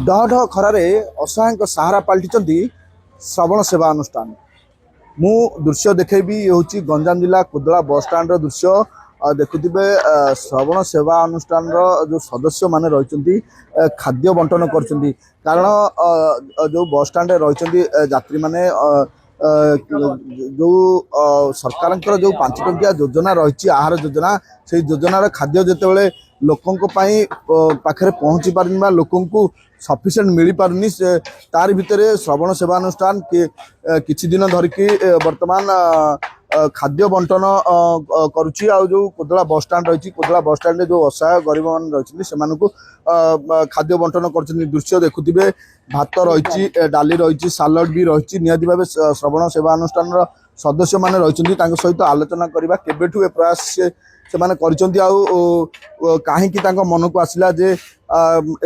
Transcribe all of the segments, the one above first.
डह डह खरारे असहाय सहारा पलटि श्रवण सेवा अनुष्ठान। मु दृश्य देखेबी ये हूँ गंजाम जिला कुदला बस स्टाण्ड दृश्य देखुवे श्रवण सेवा अनुष्ठान जो सदस्य माने रही खाद्य बंटन कर कारण जो बस स्टाण्ड रही यात्री माने जो सरकार जो 5 टंकिया योजना रही आहार योजना से योजनार खाद्य जितेबाला लोकों पाखे पहुँची पारनी लोक सफिसीयंट मिल पारनी तार भितर श्रवण सेवा अनुष्ठान किछि दिन धरिकी वर्तमान खाद्य बंटन करुच्ची जो कोदला बस स्टाण्ड रही कोदला बस स्टाण्ड जो असहाय गरीब मान रही से खाद्य बंटन कर दृश्य देखुवे भात रही डाली रही सालड भी रही निहाती भाव श्रवण सेवा अनुष्ठान सदस्य माने रही सहित आलोचना करवा केबेठू ए प्रयास से माने करिसेंती काहेकि मन को आसला जे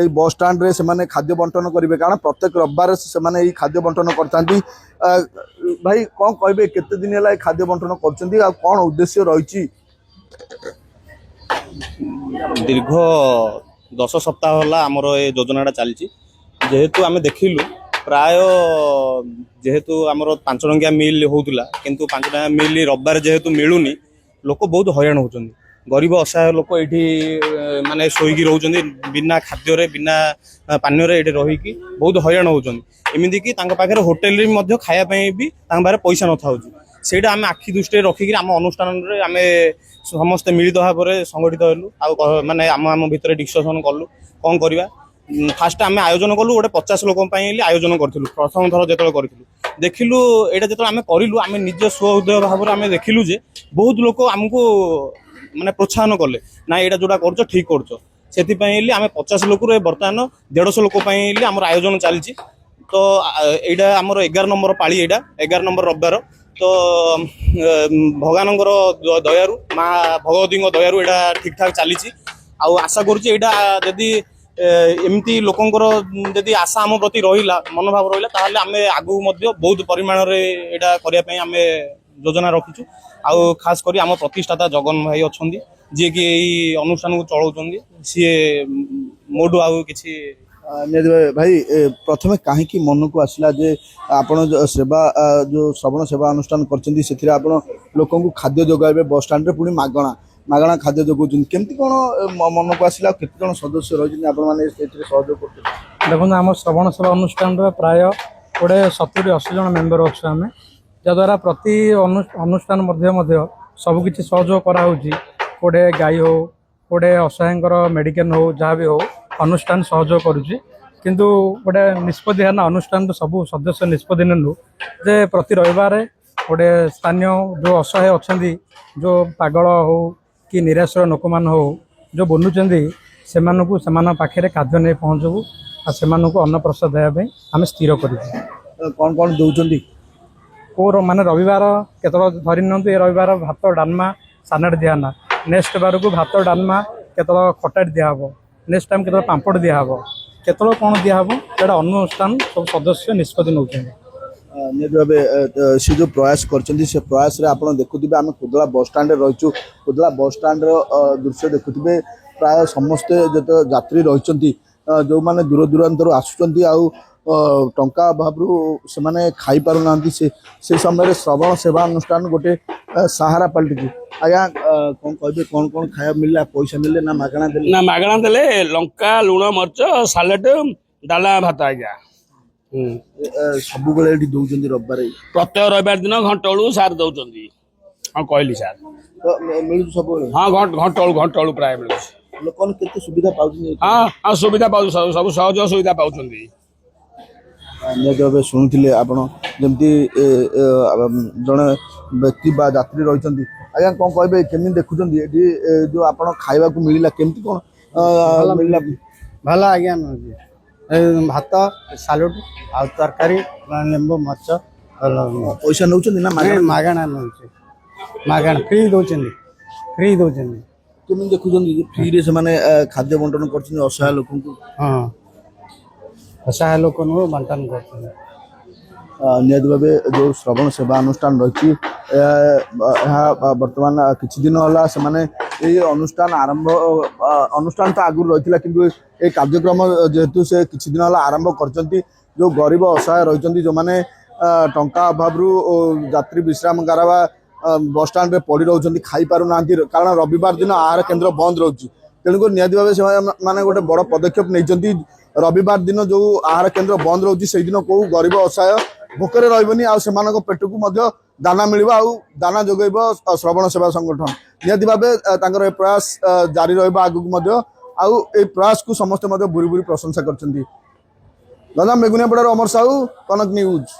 बस स्टाण्ड रे से माने खाद्य बंटन करेंगे कारण प्रत्येक रविवार से माने खाद्य बंटन करथांती। भाई कौन कहबे केते दिन है खाद्य बंटन करछंती आ कौन उद्देश्य रही? दीर्घ 10 सप्ताह होला आमर ए योजनाटा चलची जेहेतु आमे देखिलु प्राय जेहेतु आमर 5 टंकिया मिल होउतला किंतु 5 टंकिया मिल रविवार जेहेतु मिलुनी लोक बहुत हईराण होचंदी गरीब असहाय लोक ये माने शोईकी रोचंदी बिना खाद्य बिना पानी ये रहीकि बहुत हईराण होचंदी एमिति कि तांका पाखरे होटल रे मध्य खाया पई भी तांका बारे पैसा न थाउची सेटा आमे आखि दृष्टि रखिक आम अनुष्ठान रे आमे समस्त मिलित भाव में संगठित हेलु आ माने आम भितर डिस्कसन कलु कौन करवा फास्ट आम आयोजन कलु गोटे 50 लोक आयोजन करूँ प्रथम थर जो करूँ देखिलु यहाँ जो आम करूँ आम निज स्वउदय भाव में आम देखिलु जे बहुत लोक आमको माने प्रोत्साहन कले ना यहाँ जोड़ा कर ठीक कर आम 50 लोक बर्तमान 150 लोक आम आयोजन चलती तो यहाँ आमर 11 नंबर पाली यहाँ 11 नंबर रविवार तो भगवान दयारु माँ भगवती दयारु यहाँ ठीक ठाक चली आशा करुँची एमती लोकंर जदि आशा आम प्रति रहा मनोभाव रहा आम आगू बहुत परिमाण यहाँ करने आम योजना रखीचु आउ खास करी आम प्रतिष्ठाता जगन भाई अच्छा जी कि अनुष्ठान को चलाउछंदी सी मोडू आउ किछि भाई प्रथमे कहीं मन को आसला जे आपण सेवा जो श्रवण सेवा अनुष्ठान करछंदी सेथिरे आपण लोकन को खाद्य जोगाइबे बस स्टाण्ड रे पुणी मागणा मागणा खाद्य जोगाउछन केमती कोन मन को आसला केते जन सदस्य रहिछन आपण माने सेथिरे सहयोग करछन? देखो आम श्रवण सेवा अनुष्ठान रे प्राय 70-80 जन मेम्बर अच्छे आम जद्वारा प्रति अनुष्ठान मध्य सबकि सहयोग कराऊँगी गोटे गाई हो गोटे असहायकर मेडिकल हो जहाँ भी हो अनुष्ठान सहयोग करुच्ची किंतु गोटे निष्पत्ति है ना अनुष्ठान सब सदस्य निष्पत्ति नेलु जे प्रति रविवार गोटे स्थानीय जो असहाय अच्छा जो पागल हो कि निराश्रय लोक मान हो जो बुलूँ से पाखे खाद्य नहीं पहुँचबू आ से अन्न प्रसाद देवाई आम स्थिर कर कौन कौन दौरान को माने रविवार केतल धरी नि रविवार भात डालमा सालाड दिहाना नेक्स्ट बार को भात डालमा केतल खटाट दिहब नेक्स्ट टाइम केतल पांपड़ दिहब केतल कौन दिहब एटा अनुष्ठान सब सदस्य निष्पत्ति नौ से जो प्रयास करछंदी से प्रयास रे आपण देखुथिबे आम कुदला बस स्टाण्ड रहीचु कुदला बस स्टाण्ड दृश्य देखुथिबे प्राय समस्ते जो यात्री रही जो माने दूर दूरांतर आसुचंती आउ टंका अभाव से माने खाई पारु नांती से समय श्रवण सेवा अनुष्ठान गोटे सहारा पलटि आज्ञा कौन कहे कौन कौन खाया मिलला पैसा मिले ना मागणा देले? ना मागणा देले लंका लुण मर्च सालाड डाला भात आज्ञा सब बेले एठी दउचंदी रविवार प्रत्येक रविवार दिन घंटलू सार दउचंदी हाँ कहली सार तो मिलु सब हाँ घंटलू प्राय मिलु लोकन केते सुविधा पाउछन? हाँ हाँ सुविधा पाउ सब सहज सुविधा पाउछंदी शुणुले आप जमी जड़े व्यक्ति बा यात्री रही आज्ञा कौन कहे केमी देखुं जो आप खावा मिलला केमती कौन मिलला? भल आज्ञा भात सालड आ तरकारी लेंबू मर्च पैसा नौ ना मागणा नौ मागणा फ्री दौरान फ्री दौरान केमी देखुं फ्री रे से खाद्य बंटन कर असहाय लोक? हाँ असहाय लोक बंटन कर निहत भाव जो श्रवण सेवा अनुष्ठान रही बर्तमान किछि दिन होला से माने এই অনুষ্ঠান আরম্ভ অনুষ্ঠান তো আଗରୁ ରହିଥିଲା କିନ୍ତୁ এই କାର୍ଯ୍ୟକ୍ରମ ଯେହେତୁ ସେ କିଛି ଦିନ ହେଲା ଆରମ୍ଭ କରିଛନ୍ତି ଯେଉଁ ଗରିବ ଅସହାୟ ରହିଛନ୍ତି ଯେଉଁମାନେ ଟଙ୍କା ଅଭାବରୁ ଯାତ୍ରୀ ବିଶ୍ରାମଗାର ବା ବସଷ୍ଟାଣ୍ଡରେ ପଡ଼ି ରହୁଛନ୍ତି ଖାଇପାରୁନାହାନ୍ତି କାରଣ ରବିବାର ଦିନ ଆହାର କେନ୍ଦ୍ର ବନ୍ଦ ରହୁଛି ତେଣୁକରି ନିହାତି ଭାବେ ସେମାନେ ଗୋଟେ ବଡ଼ ପଦକ୍ଷେପ ନେଇଛନ୍ତି ରବିବାର ଦିନ ଯେଉଁ ଆହାର କେନ୍ଦ୍ର ବନ୍ଦ ରହୁଛି ସେଇଦିନ କେଉଁ ଗରିବ ଅସହାୟ ଭୋକରେ ରହିବନି ଆଉ ସେମାନଙ୍କ ପେଟକୁ ମଧ୍ୟ ଦାନା ମିଳିବ ଆଉ ଦାନା ଯୋଗାଇବ ଶ୍ରବଣ ସେବା ସଂଗଠନ ନିହାତି ଭାବେ ତାଙ୍କର ଏ ପ୍ରୟାସ ଜାରି ରହିବ ଆଗକୁ ମଧ୍ୟ ଆଉ এই ପ୍ରୟାସକୁ ସମସ୍ତେ ମଧ୍ୟ ଭୁରି ଭୁରି ପ୍ରଶଂସା କରିଛନ୍ତି। ଗଞ୍ଜାମ ବେଗୁନିଆପଡ଼ାରୁ ଅମର ସାହୁ, କନକ ନ୍ୟୁଜ୍।